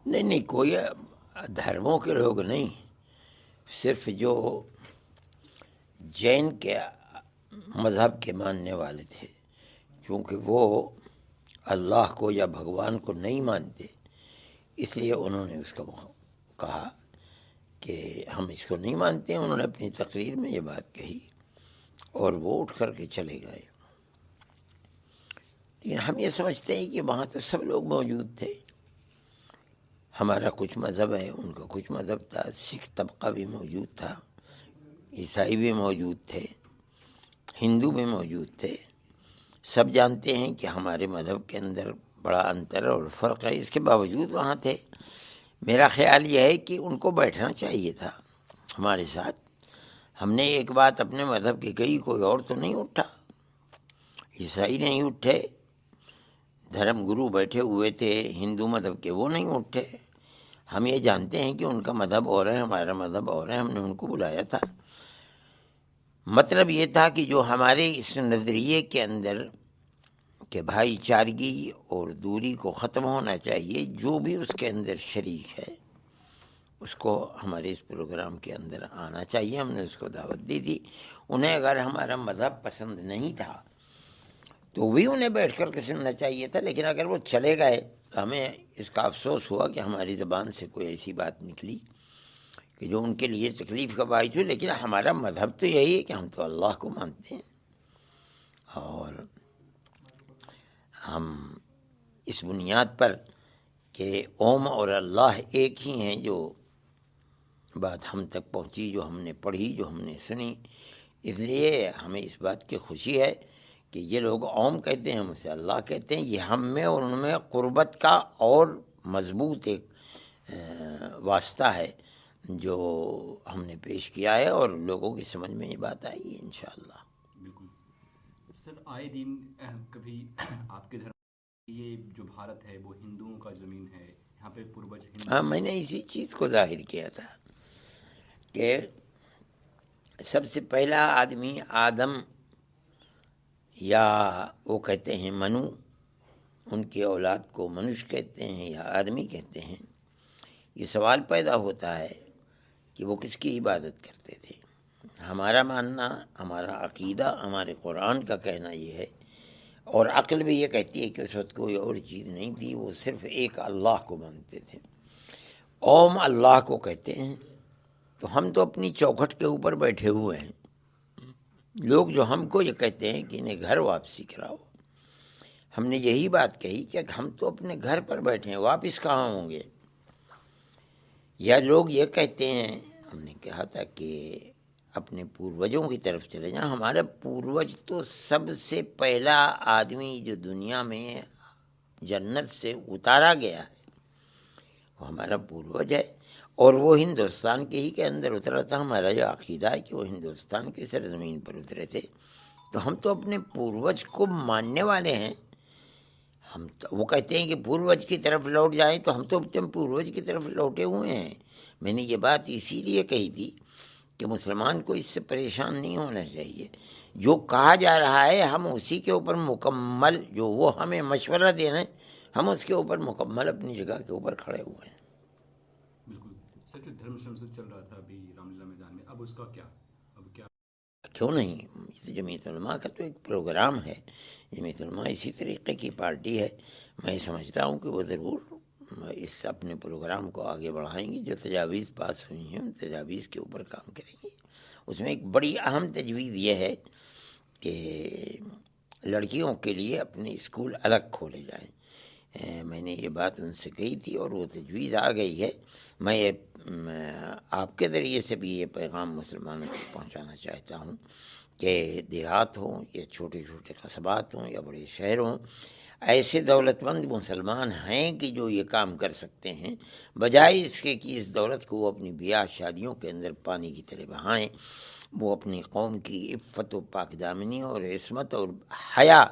نہیں نہیں، کوئی دھرموں کے لوگ نہیں، صرف جو جین کے مذہب کے ماننے والے تھے، چونکہ وہ اللہ کو یا بھگوان کو نہیں مانتے، اس لیے انہوں نے اس کا کہا کہ ہم اس کو نہیں مانتے ہیں۔ انہوں نے اپنی تقریر میں یہ بات کہی اور وہ اٹھ کر کے چلے گئے۔ لیکن ہم یہ سمجھتے ہیں کہ وہاں تو سب لوگ موجود تھے، ہمارا کچھ مذہب ہے، ان کا کچھ مذہب تھا، سکھ طبقہ بھی موجود تھا، عیسائی بھی موجود تھے، ہندو بھی موجود تھے۔ سب جانتے ہیں کہ ہمارے مذہب کے اندر بڑا انتر اور فرق ہے، اس کے باوجود وہاں تھے۔ میرا خیال یہ ہے کہ ان کو بیٹھنا چاہیے تھا ہمارے ساتھ۔ ہم نے ایک بات اپنے مذہب کی کہی، کوئی اور تو نہیں اٹھا، عیسائی نہیں اٹھے، دھرم گرو بیٹھے ہوئے تھے ہندو مذہب کے، وہ نہیں اٹھے۔ ہم یہ جانتے ہیں کہ ان کا مذہب اور ہے، ہمارا مذہب اور ہے، ہم نے ان کو بلایا تھا۔ مطلب یہ تھا کہ جو ہمارے اس نظریے کے اندر کہ بھائی چارگی اور دوری کو ختم ہونا چاہیے، جو بھی اس کے اندر شریک ہے اس کو ہمارے اس پروگرام کے اندر آنا چاہیے۔ ہم نے اس کو دعوت دی تھی۔ انہیں اگر ہمارا مذہب پسند نہیں تھا تو بھی انہیں بیٹھ کر کے سننا چاہیے تھا، لیکن اگر وہ چلے گئے تو ہمیں اس کا افسوس ہوا کہ ہماری زبان سے کوئی ایسی بات نکلی کہ جو ان کے لیے تکلیف کا باعث ہوئی۔ لیکن ہمارا مذہب تو یہی ہے کہ ہم تو اللہ کو مانتے ہیں، اور ہم اس بنیاد پر کہ اوم اور اللہ ایک ہی ہیں، جو بات ہم تک پہنچی، جو ہم نے پڑھی، جو ہم نے سنی، اس لیے ہمیں اس بات کی خوشی ہے کہ یہ لوگ اوم کہتے ہیں، ہم اسے اللہ کہتے ہیں۔ یہ ہم میں اور ان میں قربت کا اور مضبوط ایک واسطہ ہے جو ہم نے پیش کیا ہے، اور لوگوں کی سمجھ میں یہ بات آئی ہے انشاءاللہ۔ بالکل سر، آئے دن کبھی آپ کے دھرم یہ جو بھارت ہے وہ ہندوؤں کا زمین ہے، یہاں پہ پوروج ہندو۔ ہاں، میں نے اسی چیز کو ظاہر کیا تھا کہ سب سے پہلا آدمی آدم، یا وہ کہتے ہیں منو، ان کی اولاد کو منش کہتے ہیں یا آدمی کہتے ہیں۔ یہ سوال پیدا ہوتا ہے کہ وہ کس کی عبادت کرتے تھے۔ ہمارا ماننا، ہمارا عقیدہ، ہمارے قرآن کا کہنا یہ ہے، اور عقل بھی یہ کہتی ہے کہ اس وقت کوئی اور چیز نہیں تھی، وہ صرف ایک اللہ کو مانتے تھے۔ اوم اللہ کو کہتے ہیں۔ تو ہم تو اپنی چوکھٹ کے اوپر بیٹھے ہوئے ہیں، لوگ جو ہم کو یہ کہتے ہیں کہ انہیں گھر واپسی کراؤ، ہم نے یہی بات کہی کہ ہم تو اپنے گھر پر بیٹھے ہیں، واپس کہاں ہوں گے؟ یا لوگ یہ کہتے ہیں، ہم نے کہا تھا کہ اپنے پوروجوں کی طرف چلے جائیں۔ ہمارا پوروج تو سب سے پہلا آدمی جو دنیا میں جنت سے اتارا گیا ہے وہ ہمارا پوروج ہے، اور وہ ہندوستان کے ہی کے اندر اترا تھا۔ ہمارا یہ عقیدہ ہے کہ وہ ہندوستان کی سرزمین پر اترے تھے، تو ہم تو اپنے پوروج کو ماننے والے ہیں۔ ہم تو وہ کہتے ہیں کہ پوروج کی طرف لوٹ جائیں، تو ہم تو اپنے پوروج کی طرف لوٹے ہوئے ہیں۔ میں نے یہ بات اسی لیے کہی تھی کہ مسلمان کو اس سے پریشان نہیں ہونا چاہیے۔ جو کہا جا رہا ہے ہم اسی کے اوپر مکمل، جو وہ ہمیں مشورہ دے رہے ہیں، ہم اس کے اوپر مکمل اپنی جگہ کے اوپر کھڑے ہوئے ہیں۔ بالکل سر، کہ دھرم سنسد چل رہا تھا ابھی رام لیلا میدان میں، اب اس کا کیا؟ اب کیا کیوں نہیں؟ جمعیت علماء کا تو ایک پروگرام ہے، جمعیت علماء اسی طریقے کی پارٹی ہے۔ میں سمجھتا ہوں کہ وہ ضرور اس اپنے پروگرام کو آگے بڑھائیں گی۔ جو تجاویز پاس ہوئی ہیں ان تجاویز کے اوپر کام کریں گے۔ اس میں ایک بڑی اہم تجویز یہ ہے کہ لڑکیوں کے لیے اپنے اسکول الگ کھولے جائیں۔ میں نے یہ بات ان سے کہی تھی اور وہ تجویز آ گئی ہے۔ میں یہ آپ کے ذریعے سے بھی یہ پیغام مسلمانوں کو پہنچانا چاہتا ہوں کہ دیہات ہوں یا چھوٹے چھوٹے قصبات ہوں یا بڑے شہر ہوں، ایسے دولت مند مسلمان ہیں کہ جو یہ کام کر سکتے ہیں، بجائے اس کے کہ اس دولت کو وہ اپنی بیاہ شادیوں کے اندر پانی کی طرح بہائیں، وہ اپنی قوم کی عفت و پاک دامنی اور عصمت اور حیا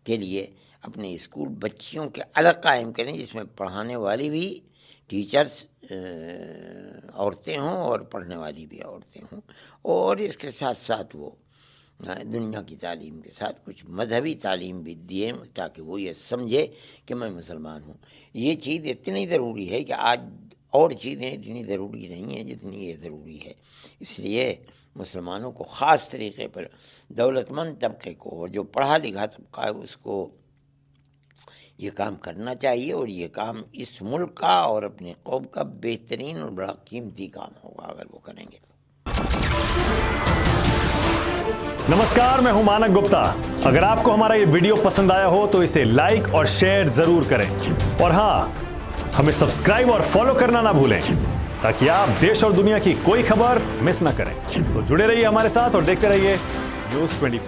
کے لیے اپنے اسکول بچیوں کے الگ قائم کریں، جس میں پڑھانے والی بھی ٹیچرز عورتیں ہوں اور پڑھنے والی بھی عورتیں ہوں، اور اس کے ساتھ ساتھ وہ دنیا کی تعلیم کے ساتھ کچھ مذہبی تعلیم بھی دیں تاکہ وہ یہ سمجھے کہ میں مسلمان ہوں. یہ چیز اتنی ضروری ہے کہ آج اور چیزیں اتنی ضروری نہیں ہیں جتنی یہ ضروری ہے. اس لیے مسلمانوں کو خاص طریقے پر دولت مند طبقے کو اور جو پڑھا لکھا طبقہ ہے اس کو یہ کام کرنا چاہیے، اور یہ کام اس ملک کا اور اپنے قوم کا بہترین اور بڑا قیمتی کام ہوگا اگر وہ کریں گے. نمسکار، میں ہوں مانک گپتا. اگر آپ کو ہمارا یہ ویڈیو پسند آیا ہو تو اسے لائک اور شیئر ضرور کریں، اور ہاں، ہمیں سبسکرائب اور فالو کرنا نہ بھولیں تاکہ آپ دیش اور دنیا کی کوئی خبر مس نہ کریں. تو جڑے رہیے ہمارے ساتھ اور دیکھتے رہیے نیوز 24.